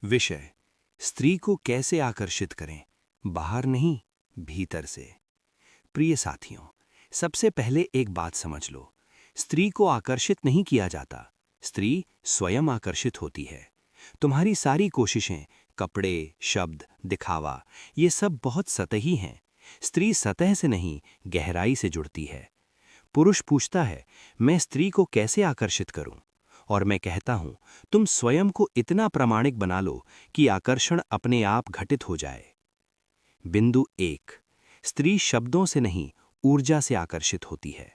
विषय: स्त्री को कैसे आकर्षित करें, बाहर नहीं, भीतर से। प्रिय साथियों, सबसे पहले एक बात समझ लो, स्त्री को आकर्षित नहीं किया जाता, स्त्री स्वयं आकर्षित होती है। तुम्हारी सारी कोशिशें, कपड़े, शब्द, दिखावा, ये सब बहुत सतही हैं। स्त्री सतह से नहीं, गहराई से जुड़ती है। पुरुष पूछता है, मैं स्त्री को कैसे आकर्षित करूं? और मैं कहता हूं, तुम स्वयं को इतना प्रामाणिक बना लो कि आकर्षण अपने आप घटित हो जाए। बिंदु 1: स्त्री शब्दों से नहीं, ऊर्जा से आकर्षित होती है।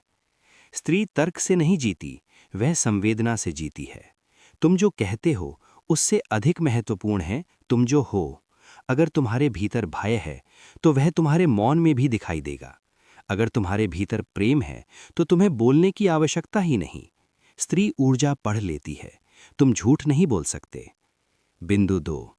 स्त्री तर्क से नहीं जीती, वह संवेदना से जीती है। तुम जो कहते हो, उससे अधिक महत्वपूर्ण है तुम जो हो। अगर तुम्हारे भीतर भय है, तो वह तुम्हारे मौन में भी दिखाई देगा। अगर तुम्हारे भीतर प्रेम है, तो तुम्हें बोलने की आवश्यकता ही नहीं। स्त्री ऊर्जा पढ़ लेती है, तुम झूठ नहीं बोल सकते। बिंदु 2: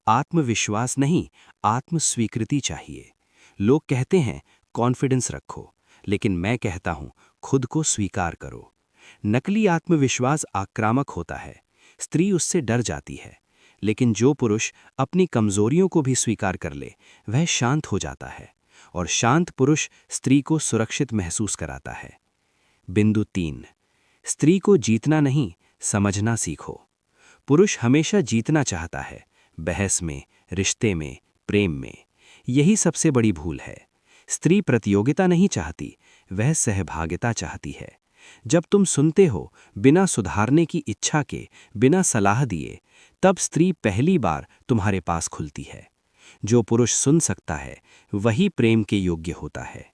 आत्मविश्वास नहीं, आत्मस्वीकृति चाहिए। लोग कहते हैं कॉन्फिडेंस रखो, लेकिन मैं कहता हूं खुद को स्वीकार करो। नकली आत्मविश्वास आक्रामक होता है, स्त्री उससे डर जाती है। लेकिन जो पुरुष अपनी कमजोरियों को भी स्वीकार कर ले, वह शांत हो जाता है, और शांत पुरुष स्त्री को सुरक्षित महसूस कराता है। बिंदु 3: स्त्री को जीतना नहीं, समझना सीखो। पुरुष हमेशा जीतना चाहता है, बहस में, रिश्ते में, प्रेम में। यही सबसे बड़ी भूल है। स्त्री प्रतियोगिता नहीं चाहती, वह सहभागिता चाहती है। जब तुम सुनते हो, बिना सुधारने की इच्छा के, बिना सलाह दिए, तब स्त्री पहली बार तुम्हारे पास खुलती है। जो पुरुष सुन सकता है, वही प्रेम के योग्य होता है।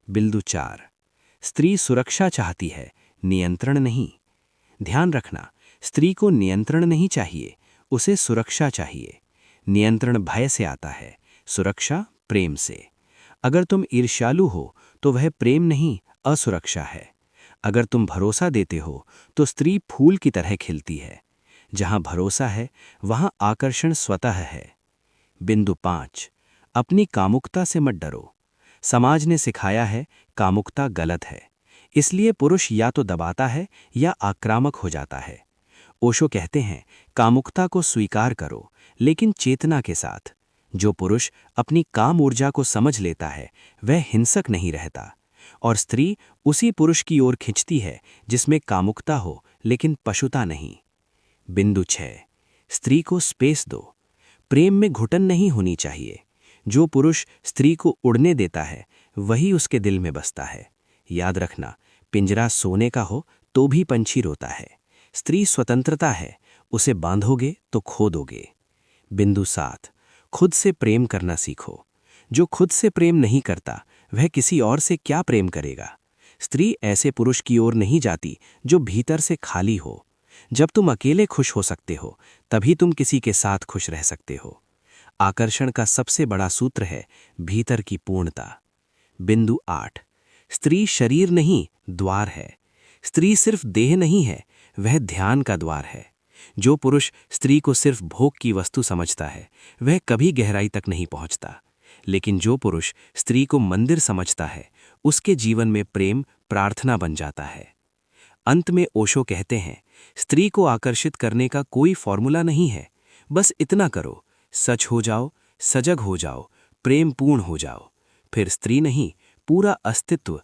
बिंदु 4: स्त्री सुरक्षा चाहती है, नियंत्रण नहीं। ध्यान रखना, स्त्री को नियंत्रण नहीं चाहिए, उसे सुरक्षा चाहिए। नियंत्रण भय से आता है, सुरक्षा प्रेम से। अगर तुम ईर्ष्यालु हो, तो वह प्रेम नहीं, असुरक्षा है। अगर तुम भरोसा देते हो, तो स्त्री फूल की तरह खिलती है। जहां भरोसा है, वहां आकर्षण स्वतः है। बिंदु 5: अपनी कामुकता से मत डरो। समाज ने सिखाया है कामुकता गलत है, इसलिए पुरुष या तो दबाता है या आक्रामक हो जाता है। ओशो कहते हैं, कामुकता को स्वीकार करो, लेकिन चेतना के साथ। जो पुरुष अपनी काम ऊर्जा को समझ लेता है, वह हिंसक नहीं रहता। और स्त्री उसी पुरुष की ओर खिंचती है जिसमें कामुकता हो, लेकिन पशुता नहीं। बिंदु 6: स्त्री को स्पेस दो। प्रेम में घुटन नहीं होनी चाहिए। जो पुरुष स्त्री को उड़ने देता है, वही उसके दिल में बसता है। याद रखना, पिंजरा सोने का हो तो भी पंछी रोता है। स्त्री स्वतंत्रता है, उसे बांधोगे तो खो दोगे। बिंदु 7: खुद से प्रेम करना सीखो। जो खुद से प्रेम नहीं करता, वह किसी और से क्या प्रेम करेगा। स्त्री ऐसे पुरुष की ओर नहीं जाती जो भीतर से खाली हो। जब तुम अकेले खुश हो सकते हो, तभी तुम किसी के साथ खुश रह सकते हो। आकर्षण का सबसे बड़ा सूत्र है भीतर की पूर्णता। बिंदु 8: स्त्री शरीर नहीं, द्वार है। स्त्री सिर्फ देह नहीं है, वह ध्यान का द्वार है। जो पुरुष स्त्री को सिर्फ भोग की वस्तु समझता है, वह कभी गहराई तक नहीं पहुंचता। लेकिन जो पुरुष स्त्री को मंदिर समझता है, उसके जीवन में प्रेम प्रार्थना बन जाता है। अंत में ओशो कहते हैं, स्त्री को आकर्षित करने का कोई फॉर्मूला नहीं है। बस इतना करो, सच हो जाओ, सजग हो जाओ, प्रेम पूर्ण हो जाओ। फिर स्त्री नहीं, पूरा अस्तित्व